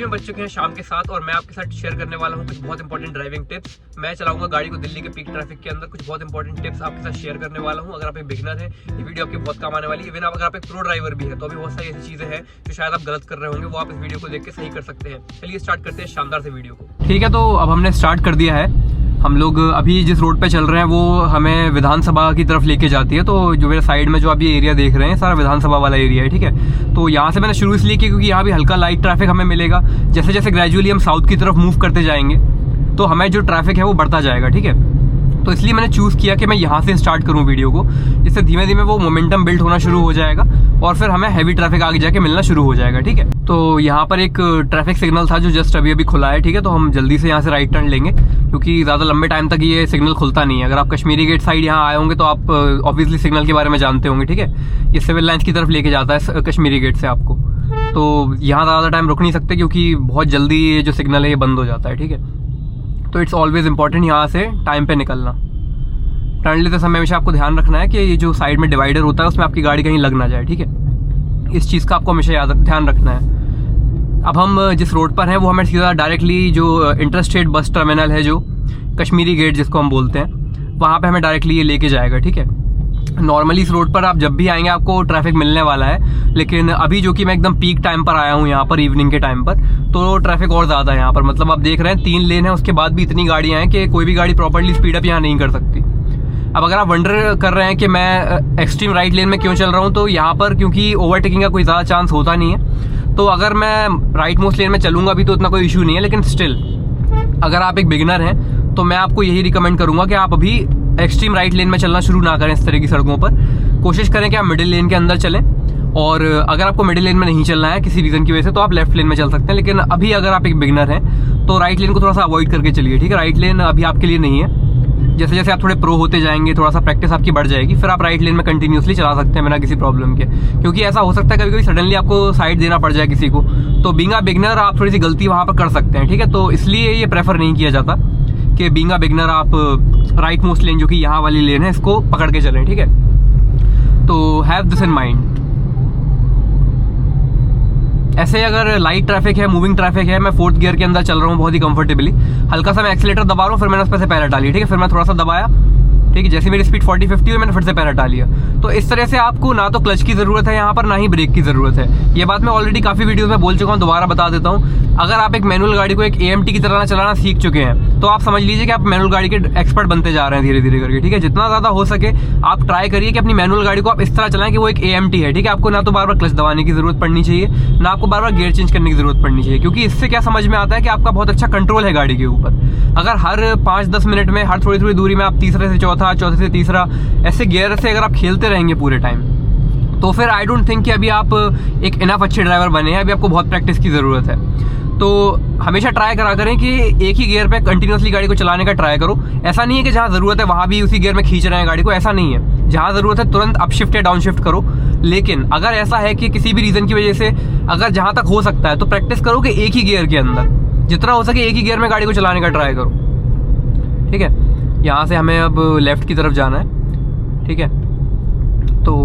में बच चुके हैं शाम के 7 और मैं आपके साथ शेयर करने वाला हूं कुछ बहुत इंपॉर्टेंट ड्राइविंग टिप्स। मैं चलाऊंगा गाड़ी को दिल्ली के पीक ट्रैफिक के अंदर, कुछ बहुत इंपॉर्टेंट टिप्स आपके साथ शेयर करने वाला हूं। अगर आप एक बिगिनर हैं ये वीडियो आपके बहुत काम आने वाली है। इवन अगर आप एक प्रो ड्राइवर भी है तो अभी बहुत सारी ऐसी चीजें हैं जो शायद आप गलत कर रहे होंगे, वो आप इस वीडियो को देख के सही कर सकते हैं। चलिए स्टार्ट करते हैं शानदार से वीडियो को। ठीक है, तो अब हमने स्टार्ट कर दिया है। हम लोग अभी जिस रोड पे चल रहे हैं वो हमें विधानसभा की तरफ लेके जाती है। तो जो मेरे साइड में जो आप ये एरिया देख रहे हैं सारा विधानसभा वाला एरिया है। ठीक है, तो यहाँ से मैंने शुरू इसलिए किया क्योंकि यहाँ भी हल्का लाइट ट्रैफिक हमें मिलेगा। जैसे जैसे ग्रेजुअली हम साउथ की तरफ मूव करते जाएंगे तो हमें जो ट्रैफिक है वो बढ़ता जाएगा। ठीक है, तो इसलिए मैंने चूज़ किया कि मैं यहाँ से स्टार्ट करूँ वीडियो को, जिससे धीमे धीमे वो मोमेंटम बिल्ड होना शुरू हो जाएगा और फिर हमें हैवी ट्रैफिक आगे जाके मिलना शुरू हो जाएगा। ठीक है, तो यहाँ पर एक ट्रैफिक सिग्नल था जो जस्ट अभी खुला है। ठीक है, तो हम जल्दी से यहाँ से राइट टर्न लेंगे क्योंकि ज़्यादा लंबे टाइम तक ये सिग्नल खुलता नहीं है। अगर आप कश्मीरी गेट साइड यहाँ आए होंगे तो आप ऑब्वियसली सिग्नल के बारे में जानते होंगे। ठीक है, ये सिविल लाइन्स की तरफ लेके जाता है कश्मीरी गेट से आपको, तो यहाँ ज़्यादा टाइम रुक नहीं सकते क्योंकि बहुत जल्दी ये जो सिग्नल है ये बंद हो जाता है। ठीक है, तो इट्स ऑलवेज इंपॉर्टेंट यहाँ से टाइम पे निकलना। टर्न लेते समय हमेशा आपको ध्यान रखना है कि ये जो साइड में डिवाइडर होता है उसमें आपकी गाड़ी कहीं लग ना जाए। ठीक है, इस चीज़ का आपको हमेशा ध्यान रखना है। अब हम जिस रोड पर हैं वो हमें सीधा डायरेक्टली जो इंटरस्टेट बस टर्मिनल है, जो कश्मीरी गेट जिसको हम बोलते हैं, वहाँ पे हमें डायरेक्टली ये लेके जाएगा। ठीक है, नॉर्मली इस रोड पर आप जब भी आएंगे आपको ट्रैफिक मिलने वाला है, लेकिन अभी जो कि मैं एकदम पीक टाइम पर आया हूँ यहाँ पर, इवनिंग के टाइम पर, तो ट्रैफिक और ज़्यादा है यहाँ पर। मतलब आप देख रहे हैं 3 लेन है, उसके बाद भी इतनी गाड़ियाँ हैं कि कोई भी गाड़ी प्रॉपर्ली स्पीड अप यहाँ नहीं कर सकती। अब अगर आप वंडर कर रहे हैं कि मैं एक्सट्रीम राइट लेन में क्यों चल रहा हूँ, तो यहाँ पर क्योंकि ओवरटेकिंग का कोई ज़्यादा चांस होता नहीं है, तो अगर मैं राइट मोस्ट लेन में चलूँगा भी तो इतना कोई इशू नहीं है। लेकिन स्टिल अगर आप एक बिगिनर हैं तो मैं आपको यही रिकमेंड करूँगा कि आप अभी एक्सट्रीम राइट लेन में चलना शुरू ना करें। इस तरह की सड़कों पर कोशिश करें कि आप मिडिल लेन के अंदर चलें, और अगर आपको मिडिल लेन में नहीं चलना है किसी रीज़न की वजह से तो आप लेफ्ट लेन में चल सकते हैं। लेकिन अभी अगर आप एक बिगिनर हैं तो राइट लेन को थोड़ा सा अवॉइड करके चलिए। ठीक है, राइट लेन अभी आपके लिए नहीं है। जैसे जैसे आप थोड़े प्रो होते जाएंगे, थोड़ा सा प्रैक्टिस आपकी बढ़ जाएगी, फिर आप राइट लेन में कंटिन्यूसली चला सकते हैं बिना किसी प्रॉब्लम के। क्योंकि ऐसा हो सकता है कभी कभी सडनली आपको साइड देना पड़ जाए किसी को, तो बीइंग अ बिगिनर आप थोड़ी सी गलती वहाँ पर कर सकते हैं। ठीक है, तो इसलिए ये प्रेफर नहीं किया जाता कि बीइंग अ बिगिनर आप राइट मोस्ट लेन जो कि यहाँ वाली लेन है इसको पकड़ के चलें। ठीक है, तो हैव दिस इन माइंड। ऐसे अगर लाइट ट्रैफिक है, मूविंग ट्रैफिक है, मैं 4th गियर के अंदर चल रहा हूँ बहुत ही कंफर्टेबली, हल्का सा मैं एक्सीलेटर दबा रहा हूँ, फिर मैंने उस पर से पैर हटा लिया। ठीक है, फिर मैं थोड़ा सा दबाया, ठीक है, जैसे मेरी स्पीड 40-50 हुई मैंने फिर से पैर हटा लिया। तो इस तरह से आपको ना तो क्लच की ज़रूरत है यहाँ पर, ना ही ब्रेक की ज़रूरत है। ये बात मैं ऑलरेडी काफ़ी वीडियोज़ में बोल चुका हूँ, दोबारा बता देता हूँ। अगर आप एक मैनुअल गाड़ी को एक AMT की तरह चलाना सीख चुके हैं तो आप समझ लीजिए कि आप मैनुअल गाड़ी के एक्सपर्ट बनते जा रहे हैं धीरे धीरे करके। ठीक है, जितना ज़्यादा हो सके आप ट्राई करिए कि अपनी मैनुअल गाड़ी को आप इस तरह चलाएं कि वो एक AMT है। ठीक है, आपको ना तो बार बार क्लच दबाने की ज़रूरत पड़नी चाहिए, ना आपको बार बार गियर चेंज करने की ज़रूरत पड़नी चाहिए। क्योंकि इससे क्या समझ में आता है कि आपका बहुत अच्छा कंट्रोल है गाड़ी के ऊपर। अगर हर 5-10 मिनट में, हर थोड़ी थोड़ी दूरी में आप तीसरे से चौथा, चौथे से तीसरा ऐसे गियर से अगर आप खेलते रहेंगे पूरे टाइम, तो फिर आई डोंट थिंक कि अभी आप एक इनफ अच्छे ड्राइवर बने हैं। अभी आपको बहुत प्रैक्टिस की ज़रूरत है। तो हमेशा ट्राई करा करें कि एक ही गियर पे कंटिन्यूसली गाड़ी को चलाने का ट्राई करो। ऐसा नहीं है कि जहाँ ज़रूरत है वहाँ भी उसी गियर में खींच रहे हैं गाड़ी को, ऐसा नहीं है। जहाँ ज़रूरत है तुरंत अप शिफ्ट या डाउन शिफ्ट करो। लेकिन अगर ऐसा है कि किसी भी रीज़न की वजह से अगर जहाँ तक हो सकता है तो प्रैक्टिस करो कि एक ही गियर के अंदर जितना हो सके एक ही गियर में गाड़ी को चलाने का ट्राई करो। ठीक है, यहाँ से हमें अब लेफ़्ट की तरफ जाना है। ठीक है, तो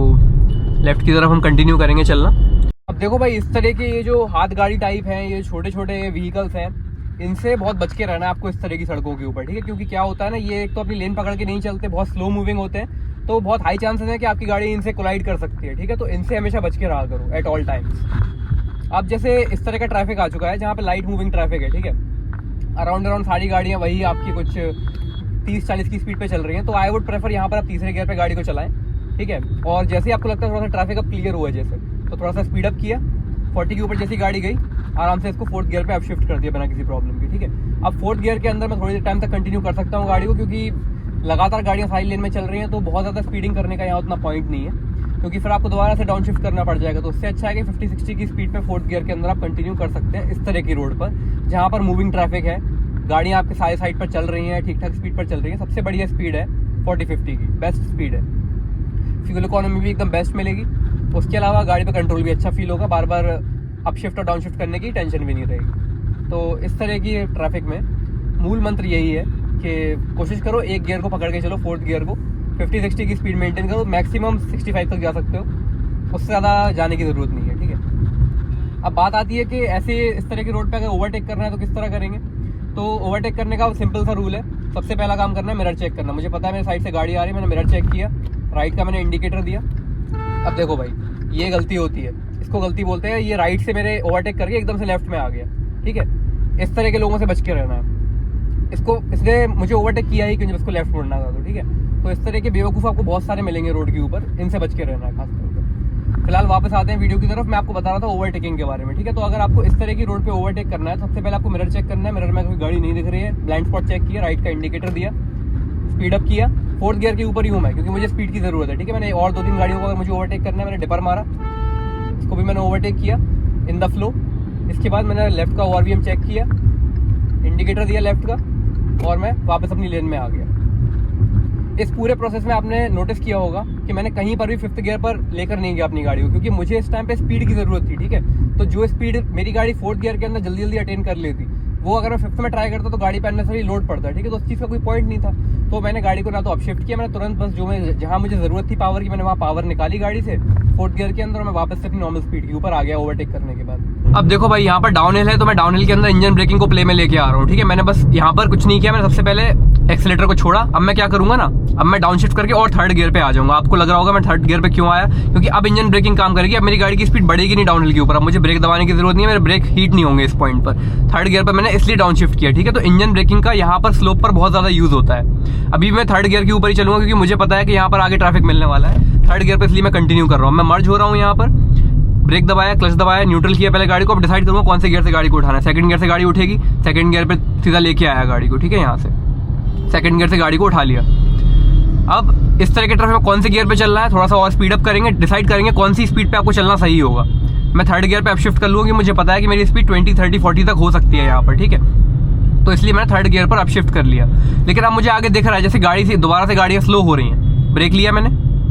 लेफ़्ट की तरफ हम कंटिन्यू करेंगे चलना। अब देखो भाई, इस तरह के ये जो हाथ गाड़ी टाइप हैं, ये छोटे छोटे व्हीकल्स हैं, इनसे बहुत बच के रहना है आपको इस तरह की सड़कों के ऊपर। ठीक है, क्योंकि क्या होता है ना, ये एक तो अपनी लेन पकड़ के नहीं चलते, बहुत स्लो मूविंग होते हैं, तो बहुत हाई चांसेस है कि आपकी गाड़ी इनसे कोलाइड कर सकती है। ठीक है, तो इनसे हमेशा बच के रहा करो एट ऑल टाइम्स। अब जैसे इस तरह का ट्रैफिक आ चुका है जहाँ पे लाइट मूविंग ट्रैफिक है। ठीक है, अराउंड सारी गाड़ियाँ वही आपकी कुछ 30-40 की स्पीड पे चल रही हैं, तो आई वुड प्रेफर यहाँ पर आप तीसरे गियर पे गाड़ी को चलाएं। ठीक है, और जैसे ही आपको लगता है थोड़ा सा ट्रैफिक अब क्लियर हुआ है जैसे, तो थोड़ा सा स्पीड अप किया, 40 के ऊपर जैसी गाड़ी गई आराम से इसको 4th गियर पे आप शिफ्ट कर दिया बिना किसी प्रॉब्लम के। ठीक है, अब 4th गियर के अंदर मैं थोड़ी देर टाइम तक कंटिन्यू कर सकता हूँ गाड़ी को, क्योंकि लगातार गाड़ियाँ साइड लेन में चल रही हैं तो बहुत ज़्यादा स्पीडिंग करने का यहाँ उतना पॉइंट नहीं है, क्योंकि फिर आपको दोबारा से डाउन शिफ्ट करना पड़ जाएगा। तो उससे अच्छा है कि 50-60 की स्पीड पे 4th गियर के अंदर आप कंटिन्यू कर सकते हैं इस तरह की रोड पर जहाँ पर मूविंग ट्रैफिक है, गाड़ियाँ आपके साइड पर चल रही हैं, ठीक ठाक स्पीड पर चल रही हैं। सबसे बढ़िया स्पीड है 40-50 की, बेस्ट स्पीड है। फ्यूल इकोनॉमी भी एकदम बेस्ट मिलेगी। उसके अलावा गाड़ी पे कंट्रोल भी अच्छा फील होगा, बार बार अप शिफ्ट और डाउन शिफ्ट करने की टेंशन भी नहीं रहेगी। तो इस तरह की ट्रैफिक में मूल मंत्र यही है कि कोशिश करो एक गियर को पकड़ के चलो, 4th गियर को 50-60 की स्पीड मेंटेन करो, मैक्सिमम 65 तक जा सकते हो, उससे ज़्यादा जाने की ज़रूरत नहीं है। ठीक है, अब बात आती है कि ऐसे इस तरह के रोड पे अगर ओवरटेक करना है तो किस तरह करेंगे। तो ओवरटेक करने का सिंपल सा रूल है, सबसे पहला काम करना है मिरर चेक करना। मुझे पता है मेरे साइड से गाड़ी आ रही है, मैंने मिरर चेक किया, राइट का मैंने इंडिकेटर दिया। अब देखो भाई, ये गलती होती है, इसको गलती बोलते हैं। ये राइट से मेरे ओवरटेक करके एकदम से लेफ्ट में आ गया, ठीक है। इस तरह के लोगों से बच के रहना है। इसने मुझे ओवरटेक किया ही क्यों जब इसको लेफ्ट मुड़ना था, तो ठीक है। तो इस तरह के बेवकूफ़ आपको बहुत सारे मिलेंगे रोड के ऊपर, इनसे बच के रहना है खासतौर पर। फिलहाल वापस आते हैं वीडियो की तरफ। मैं आपको बता रहा था ओवरटेकिंग के बारे में, ठीक है। तो अगर आपको इस तरह की रोड पे ओवरटेक करना है, सबसे पहले आपको मिरर चेक करना है। मिरर में कोई गाड़ी नहीं दिख रही है, ब्लाइंड स्पॉट चेक किया, राइट का इंडिकेटर दिया, स्पीड अप किया। 4th गियर के ऊपर ही हूँ मैं, क्योंकि मुझे स्पीड की जरूरत है, ठीक है। मैंने और 2-3 गाड़ियों को अगर मुझे ओवरटेक करना है, मैंने डिपर मारा, इसको भी मैंने ओवरटेक किया इन द फ्लो। इसके बाद मैंने लेफ्ट का ORVM चेक किया, इंडिकेटर दिया लेफ्ट का, और मैं वापस अपनी लेन में आ गया। इस पूरे प्रोसेस में आपने नोटिस किया होगा कि मैंने कहीं पर भी 5th गियर पर लेकर नहीं गया अपनी गाड़ी को, क्योंकि मुझे इस टाइम पे स्पीड की जरूरत थी, ठीक है। तो जो स्पीड मेरी गाड़ी 4th गियर के अंदर जल्दी जल्दी अटेन कर लेती, वो अगर मैं 5th में ट्राई करता तो गाड़ी पे अननेसेसरी लोड पड़ता है, ठीक है। तो उस चीज़ का कोई पॉइंट नहीं था। तो मैंने गाड़ी को ना तो अपशिफ्ट किया, मैंने तुरंत बस जहाँ मुझे जरूरत थी पावर की, मैंने वहाँ पावर निकाली गाड़ी से 4th गियर के अंदर, और मैं वापस से अपनी नॉर्मल स्पीड के ऊपर आ गया ओवरटेक करने के बाद। अब देखो भाई, यहाँ पर डाउन हिल है, तो मैं डाउन हिल के अंदर इंजन ब्रेकिंग को प्ले में लेके आ रहा हूँ, ठीक है। मैंने बस यहाँ पर कुछ नहीं किया, मैंने सबसे पहले एक्सीलेटर को छोड़ा। अब मैं क्या करूंगा ना, अब मैं डाउन शिफ्ट करके और 3rd गियर पे आ जाऊंगा। आपको लग रहा होगा मैं 3rd गियर पे क्यों आया, क्योंकि अब इंजन ब्रेकिंग काम करेगी। अब मेरी गाड़ी की स्पीड बढ़ेगी नहीं डाउन हिल के ऊपर, अब मुझे ब्रेक दबाने की जरूरत नहीं है, मेरे ब्रेक हीट नहीं होंगे इस पॉइंट पर। 3rd गियर पर मैंने इसलिए डाउन शिफ्ट किया, ठीक है। तो इंजन ब्रेकिंग का यहाँ पर स्लोप पर बहुत ज्यादा यूज होता है। अभी मैं 3rd गियर के ऊपर ही चलूंगा, क्योंकि मुझे पता है कि यहाँ पर आगे ट्रैफिक मिलने वाला है। 3rd गियर पर इसलिए मैं कंटिन्यू कर रहा हूँ। मैं मर्ज हो रहा हूँ यहाँ पर, ब्रेक दबाया, क्लच दबाया, न्यूट्रल किया पहले गाड़ी को। अब डिसाइड करूंगा कौन से गियर से गाड़ी को उठाना है। 2nd गियर से गाड़ी उठेगी, 2nd गियर पे सीधा लेके आया गाड़ी को, ठीक है। यहाँ से 2nd गियर से गाड़ी को उठा लिया। अब इस तरह के ट्रैफिक में कौन से गियर पे चलना है, थोड़ा सा और स्पीड अप करेंगे, डिसाइड करेंगे कौन सी स्पीड पे आपको चलना सही होगा। मैं 3rd गियर पे अप शिफ्ट कर लूँगा, कि मुझे पता है कि मेरी स्पीड 20, 30, 40 तक हो सकती है यहाँ पर, ठीक है। तो इसलिए मैंने 3rd गियर पर अप शिफ्ट कर लिया। लेकिन अब मुझे आगे दिख रहा है जैसे गाड़ी से दोबारा से गाड़ियाँ स्लो हो रही हैं। ब्रेक लिया मैंने,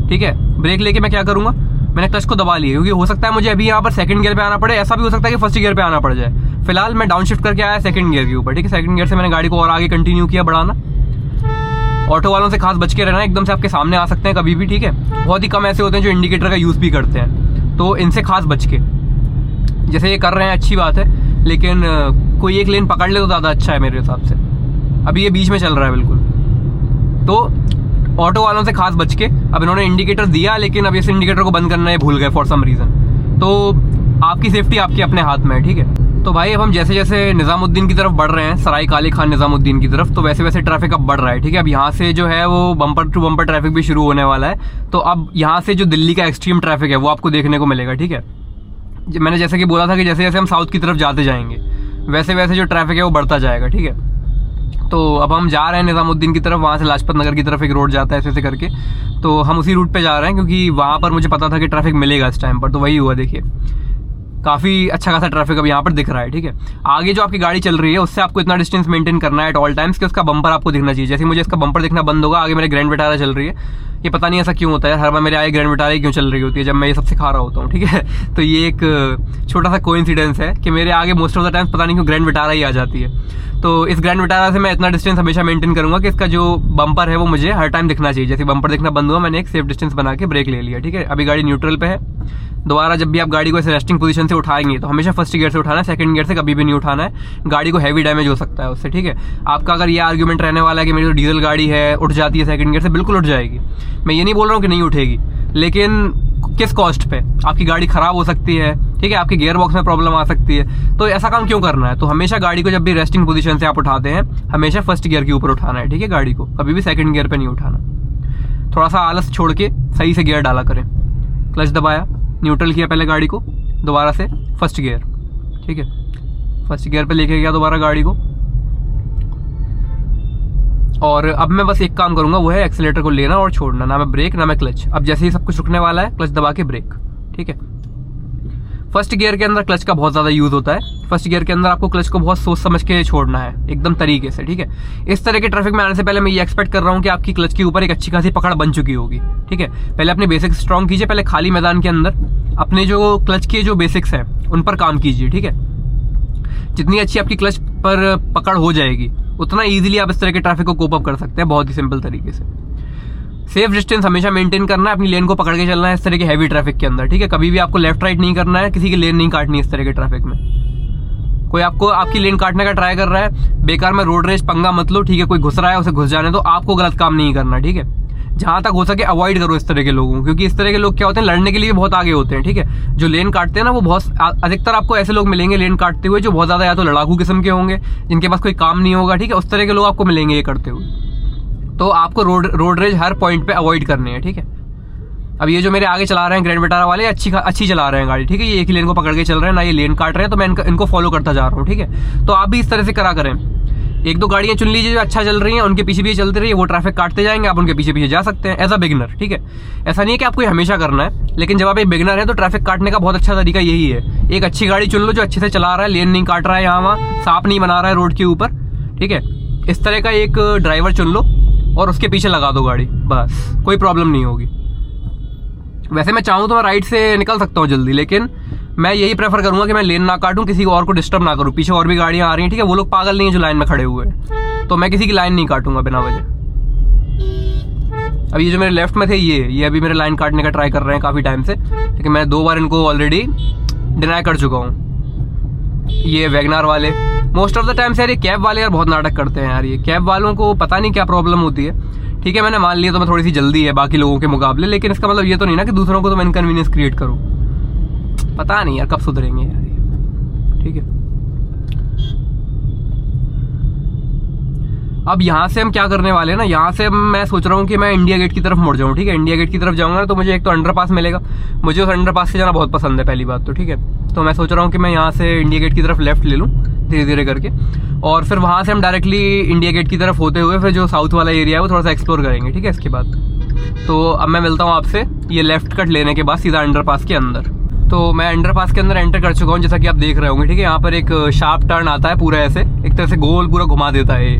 ठीक है। ब्रेक लेके मैं क्या करूँगा, मैंने क्लच को दबा लिया, क्योंकि हो सकता है मुझे अभी यहाँ पर 2nd गियर पे आना पड़े, ऐसा भी हो सकता है कि 1st गियर पे आना पड़ जाए। फिलहाल मैं डाउन शिफ्ट करके आया 2nd गियर के ऊपर, ठीक है। 2nd गियर से मैंने गाड़ी को और आगे कंटिन्यू किया बढ़ाना। ऑटो वालों से खास बच के रहना, एकदम से आपके सामने आ सकते हैं कभी भी, ठीक है। बहुत ही कम ऐसे होते हैं जो इंडिकेटर का यूज़ भी करते हैं, तो इनसे खास बच के। जैसे ये कर रहे हैं अच्छी बात है, लेकिन कोई एक लेन पकड़ ले तो ज़्यादा अच्छा है मेरे हिसाब से। अभी ये बीच में चल रहा है बिल्कुल, तो ऑटो वालों से खास बच के। अब इन्होंने इंडिकेटर दिया, लेकिन अब इस इंडिकेटर को बंद करना ये भूल गए फॉर सम रीज़न। तो आपकी सेफ्टी आपके अपने हाथ में है, ठीक है। तो भाई अब हम जैसे जैसे निज़ामुद्दीन की तरफ बढ़ रहे हैं, सराय काले खान निज़ामुद्दीन की तरफ, तो वैसे वैसे ट्रैफिक अब बढ़ रहा है, ठीक है। अब यहाँ से जो है वो बम्पर टू बम्पर ट्रैफिक भी शुरू होने वाला है। तो अब यहाँ से जो दिल्ली का एक्सट्रीम ट्रैफिक है वो आपको देखने को मिलेगा, ठीक है। मैंने जैसे कि बोला था कि जैसे जैसे हम साउथ की तरफ जाते जाएंगे, वैसे वैसे जो ट्रैफिक है वो बढ़ता जाएगा, ठीक है। तो अब हम जा रहे हैं निज़ामुद्दीन की तरफ, वहाँ से लाजपत नगर की तरफ एक रोड जाता है ऐसे ऐसे करके, तो हम उसी रूट पे जा रहे हैं, क्योंकि वहाँ पर मुझे पता था कि ट्रैफिक मिलेगा इस टाइम पर। तो वही हुआ, देखिए काफ़ी अच्छा खासा ट्रैफिक अब यहाँ पर दिख रहा है, ठीक है। आगे जो आपकी गाड़ी चल रही है उससे आपको इतना डिस्टेंस मेंटेन करना है एट ऑल टाइम्स कि उसका बम्पर आपको दिखना चाहिए। जैसे मुझे इसका बम्पर दिखना बंद होगा, आगे मेरे ग्रैंड विटारा चल रही है, ये पता नहीं ऐसा क्यों होता है, हर बार मेरे आगे ग्रैंड विटारा क्यों चल रही होती है जब मैं ये सब सिखा रहा होता हूँ, ठीक है। तो ये एक छोटा सा कोइंसिडेंस है कि मेरे आगे मोस्ट ऑफ द टाइम्स पता नहीं क्यों ग्रैंड विटारा ही आ जाती है। तो इस ग्रैंड विटारा से मैं इतना डिस्टेंस हमेशा मेंटेन करूंगा कि इसका जो बम्पर है वो मुझे हर टाइम दिखना चाहिए। जैसे बम्पर दिखना बंद हुआ, मैंने एक सेफ डिस्टेंस बना के ब्रेक ले लिया, ठीक है। अभी गाड़ी न्यूट्रल पे है। दोबारा जब भी आप गाड़ी को ऐसे रेस्टिंग पोजीशन से उठाएंगे तो हमेशा 1st गियर से उठाना है, 2nd गियर से कभी भी नहीं उठाना है। गाड़ी को हैवी डैमेज हो सकता है उससे, ठीक है। आपका अगर ये आर्ग्यूमेंट रहने वाला है कि मेरी तो डीजल गाड़ी है उठ जाती है 2nd गियर से, बिल्कुल उठ जाएगी। मैं ये नहीं बोल रहा हूँ कि नहीं उठेगी, लेकिन किस कॉस्ट पे, आपकी गाड़ी खराब हो सकती है, ठीक है, आपके गियर बॉक्स में प्रॉब्लम आ सकती है। तो ऐसा काम क्यों करना है। तो हमेशा गाड़ी को जब भी रेस्टिंग पोजीशन से आप उठाते हैं, हमेशा 1st गियर के ऊपर उठाना है, ठीक है। गाड़ी को कभी भी 2nd गियर पे नहीं उठाना। थोड़ा सा आलस छोड़ के सही से गियर डाला करें। क्लच दबाया, न्यूट्रल किया पहले गाड़ी को, दोबारा से 1st गियर, ठीक है। 1st गियर पे लेके गया दोबारा गाड़ी को, और अब मैं बस एक काम करूंगा, वो है एक्सीलेटर को लेना और छोड़ना, ना मैं ब्रेक ना मैं क्लच। अब जैसे ही सब कुछ रुकने वाला है, क्लच दबा के ब्रेक, ठीक है। 1st गियर के अंदर क्लच का बहुत ज़्यादा यूज़ होता है। 1st गियर के अंदर आपको क्लच को बहुत सोच समझ के छोड़ना है, एकदम तरीके से, ठीक है। इस तरह के ट्रैफिक में आने से पहले मैं ये एक्सपेक्ट कर रहा हूँ कि आपकी क्लच के ऊपर एक अच्छी खासी पकड़ बन चुकी होगी, ठीक है। पहले अपने बेसिक्स स्ट्रॉन्ग कीजिए, पहले खाली मैदान के अंदर अपने जो क्लच के जो बेसिक्स हैं उन पर काम कीजिए, ठीक है। जितनी अच्छी आपकी क्लच पर पकड़ हो जाएगी, उतना ईजिली आप इस तरह के ट्रैफिक को कोप अप कर सकते हैं, बहुत ही सिंपल तरीके से। सेफ डिस्टेंस हमेशा मेंटेन करना है, अपनी लेन को पकड़ के चलना है इस तरह के हैवी ट्रैफिक के अंदर, ठीक है। कभी भी आपको लेफ्ट राइट नहीं करना है, किसी की लेन नहीं काटनी इस तरह के ट्रैफिक में। कोई आपको आपकी लेन काटने का ट्राई कर रहा है, बेकार में रोड रेज पंगा मत लो, ठीक है। कोई घुस रहा है, उसे घुस जाने दो, आपको गलत काम नहीं करना, ठीक है। जहां तक हो सके अवॉइड करो इस तरह के लोगों को, क्योंकि इस तरह के लोग क्या होते हैं, लड़ने के लिए बहुत आगे होते हैं, ठीक है। जो लेन काटते हैं ना, वो बहुत अधिकतर आपको ऐसे लोग मिलेंगे लेन काटते हुए जो बहुत ज्यादा या तो लड़ाकू किस्म के होंगे, जिनके पास कोई काम नहीं होगा, ठीक है। उस तरह के लोग आपको मिलेंगे ये करते हुए। तो आपको रोड रेज हर पॉइंट पे अवॉइड करने हैं, ठीक है। अब ये जो मेरे आगे चला रहे हैं ग्रैंड विटारा वाले, अच्छी चला रहे हैं गाड़ी, ठीक है। ये एक ही लेन को पकड़ के चल रहे हैं, ना ये लेन काट रहे हैं, तो मैं इनको फॉलो करता जा रहा हूँ, ठीक है। तो आप भी इस तरह से करा करें। एक दो गाड़ियां चुन लीजिए जो अच्छा चल रही हैं, उनके पीछे भी चलते रहिए, वो ट्रैफिक काटते जाएंगे, आप उनके पीछे पीछे जा सकते हैं एज अ बिगिनर, ठीक है। ऐसा नहीं है कि आपको ये हमेशा करना है, लेकिन जब आप एक बिगिनर है तो ट्रैफिक काटने का बहुत अच्छा तरीका यही है। एक अच्छी गाड़ी चुन लो जो अच्छे से चला रहा है, लेन नहीं काट रहा है, यहाँ वहाँ सांप नहीं बना रहा है रोड के ऊपर, ठीक है। इस तरह का एक ड्राइवर चुन लो और उसके पीछे लगा दो गाड़ी, बस कोई प्रॉब्लम नहीं होगी। वैसे मैं चाहूँ तो मैं राइट से निकल सकता हूँ जल्दी, लेकिन मैं यही प्रेफर करूंगा कि मैं लेन ना काटूं, किसी और को डिस्टर्ब ना करूं। पीछे और भी गाड़ियां आ रही हैं, ठीक है। वो लोग पागल नहीं है जो लाइन में खड़े हुए हैं, तो मैं किसी की लाइन नहीं काटूंगा बिना वजह। अब ये जो मेरे लेफ्ट में थे ये अभी मेरे लाइन काटने का ट्राई कर रहे हैं काफी टाइम से, लेकिन मैं 2 बार इनको ऑलरेडी डिनाई कर चुका हूँ। ये वैगनार वाले मोस्ट ऑफ द टाइम से यार, ये कैब वाले यार बहुत नाटक करते हैं यार। ये कैब वालों को पता नहीं क्या प्रॉब्लम होती है, ठीक है। मैंने मान लिया तो मैं थोड़ी सी जल्दी है बाकी लोगों के मुकाबले, लेकिन इसका मतलब ये तो नहीं ना कि दूसरों को तो मैं इनकन्वीनियंस क्रिएट करूँ। पता नहीं यार कब सुधरेंगे यार ये, ठीक है। अब यहाँ से हम क्या करने वाले हैं ना, यहाँ से मैं सोच रहा हूँ कि मैं इंडिया गेट की तरफ मुड़ जाऊँ, ठीक है। इंडिया गेट की तरफ जाऊँगा ना तो मुझे एक तो अंडरपास मिलेगा, मुझे उस अंडरपास से जाना बहुत पसंद है पहली बात तो, ठीक है। तो मैं सोच रहा हूँ कि मैं यहाँ से इंडिया गेट की तरफ लेफ्ट ले लूँ धीरे धीरे करके, और फिर वहाँ से हम डायरेक्टली इंडिया गेट की तरफ होते हुए फिर जो साउथ वाला एरिया है वो थोड़ा सा एक्सप्लोर करेंगे, ठीक है। इसके बाद तो अब मैं मिलता हूँ आपसे ये लेफ्ट कट लेने के बाद सीधा अंडरपास के अंदर। तो मैं अंडरपास के अंदर एंटर कर चुका हूँ, जैसा कि आप देख रहे होंगे, ठीक है। यहाँ पर एक शार्प टर्न आता है पूरा ऐसे, एक तरह से गोल पूरा घुमा देता है ये,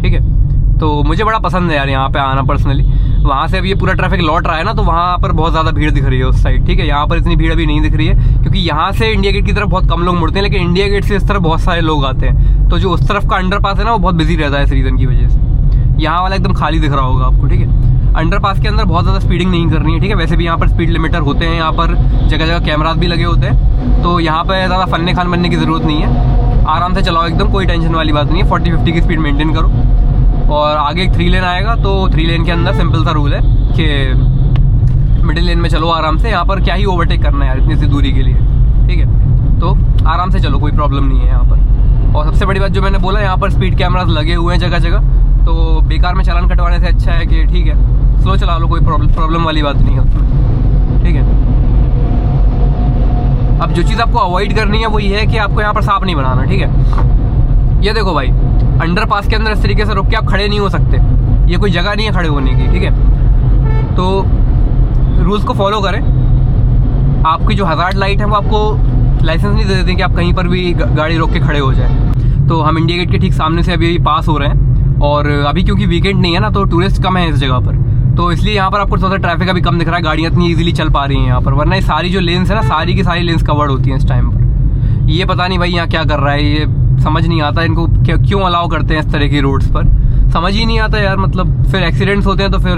ठीक है। तो मुझे बड़ा पसंद है यार यहाँ पे आना पर्सनली। वहाँ से अब ये पूरा ट्रैफिक लौट रहा है ना, तो वहाँ पर बहुत ज़्यादा भीड़ दिख रही है उस साइड, ठीक है। यहाँ पर इतनी भीड़ अभी नहीं दिख रही है, क्योंकि यहाँ से इंडिया गेट की तरफ बहुत कम लोग मुड़ते हैं, लेकिन इंडिया गेट से इस तरफ बहुत सारे लोग आते हैं। तो जो उस तरफ का अंडरपास है ना, वो बहुत बिजी रहता है इस रीज़न की वजह से। यहाँ वाला एकदम खाली दिख रहा होगा आपको, ठीक है। अंडरपास के अंदर बहुत ज़्यादा स्पीडिंग नहीं करनी है, ठीक है। वैसे भी यहाँ पर स्पीड लिमिटर होते हैं, यहाँ पर जगह जगह कैमरास भी लगे होते हैं, तो यहाँ पर ज़्यादा फन्ने खान बनने की ज़रूरत नहीं है। आराम से चलाओ एकदम, कोई टेंशन वाली बात नहीं है। 40-50 की स्पीड मेंटेन करो। और आगे एक 3 लेन आएगा, तो 3 लेन के अंदर सिंपल सा रूल है कि मिडिल लेन में चलो आराम से। यहाँ पर क्या ही ओवरटेक करना है यार इतनी सी दूरी के लिए, ठीक है। तो आराम से चलो, कोई प्रॉब्लम नहीं है यहाँ पर। और सबसे बड़ी बात जो मैंने बोला, यहाँ पर स्पीड कैमरास लगे हुए हैं जगह जगह, तो बेकार में चालान कटवाने से अच्छा है कि ठीक है स्लो चला लो, कोई प्रॉब्लम वाली बात नहीं है उसमें, ठीक है। अब जो चीज़ आपको अवॉइड करनी है वो ये है कि आपको यहाँ पर सांप नहीं बनाना, ठीक है। ये देखो भाई, अंडरपास के अंदर इस तरीके से रुक के आप खड़े नहीं हो सकते, ये कोई जगह नहीं है खड़े होने की, ठीक है। तो रूल्स को फॉलो करें। आपकी जो हज़ार्ड लाइट है वो आपको लाइसेंस नहीं दे देते कि आप कहीं पर भी गाड़ी रोक के खड़े हो जाए। तो हम इंडिया गेट के ठीक सामने से अभी पास हो रहे हैं, और अभी क्योंकि वीकेंड नहीं है ना, तो टूरिस्ट कम है इस जगह पर, तो इसलिए यहाँ पर आपको थोड़ा सा ट्रैफिक अभी कम दिख रहा है, गाड़ियाँ इतनी ईजिली चल पा रही हैं यहाँ पर। वरना ये सारी जो लेन्स है ना, सारी की सारी लेन्स कवर्ड होती हैं इस टाइम पर। ये पता नहीं भाई यहाँ क्या कर रहा है, ये समझ नहीं आता इनको क्यों अलाउ करते हैं इस तरह की रोड्स पर, समझ ही नहीं आता यार। मतलब फिर एक्सीडेंट्स होते हैं तो फिर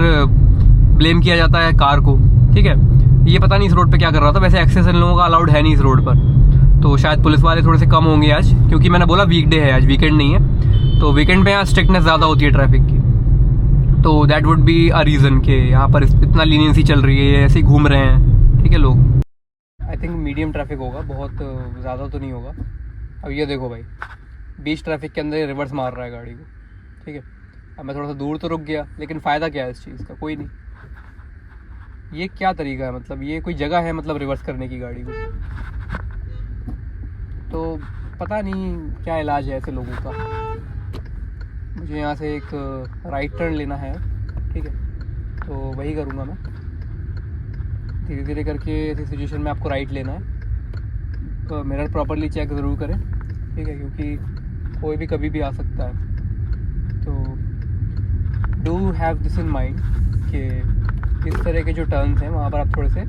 ब्लेम किया जाता है कार को, ठीक है। ये पता नहीं इस रोड पे क्या कर रहा था। वैसे एक्सेस इन लोगों का अलाउड है नहीं इस रोड पर, तो शायद पुलिस वाले थोड़े से कम होंगे आज, क्योंकि मैंने बोला वीकडे है आज, वीकेंड नहीं है। तो वीकेंड पे यहाँ स्ट्रिक्टनेस ज़्यादा होती है ट्रैफिक की, तो that would be a reason कि यहाँ पर इतना लीनियंसी चल रही है, ऐसे ही घूम रहे हैं, ठीक है लोग। आई थिंक मीडियम ट्रैफिक होगा, बहुत ज़्यादा तो नहीं होगा। अब ये देखो भाई, बीच ट्रैफिक के अंदर रिवर्स मार रहा है गाड़ी को, ठीक है। अब मैं थोड़ा सा दूर तो रुक गया, लेकिन फ़ायदा क्या है इस चीज़ का, कोई नहीं। ये क्या तरीका है, मतलब ये कोई जगह है मतलब रिवर्स करने की गाड़ी को? तो पता नहीं क्या इलाज है ऐसे लोगों का। मुझे यहाँ से एक राइट टर्न लेना है, ठीक है, तो वही करूँगा मैं। धीरे धीरे करके ऐसी सिचुएशन में आपको राइट लेना है, तो मिरर प्रॉपरली चेक ज़रूर करें, ठीक है, क्योंकि कोई भी कभी भी आ सकता है। तो do have this in mind कि इस तरह के जो टर्न्स हैं वहाँ पर आप थोड़े से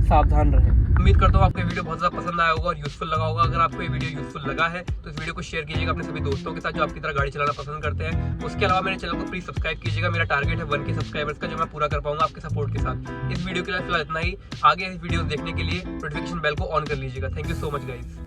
सावधान रहें। उम्मीद करता हूँ आपको ये वीडियो बहुत ज़्यादा पसंद आया होगा और यूजफुल लगा होगा। अगर आपको ये वीडियो यूजफुल लगा है तो इस वीडियो को शेयर कीजिएगा अपने सभी दोस्तों के साथ जो आपकी तरह गाड़ी चलाना पसंद करते हैं। उसके अलावा मेरे चैनल को प्लीज सब्सक्राइब कीजिएगा। मेरा टारगेट है 1K सब्सक्राइबर्स का, जो मैं पूरा कर पाऊंगा आपके सपोर्ट के साथ। इस वीडियो के लिए फिलहाल इतना ही। आगे इस वीडियो देखने के लिए नोटिफिकेशन बेल को ऑन कर लीजिएगा। Thank you so much guys.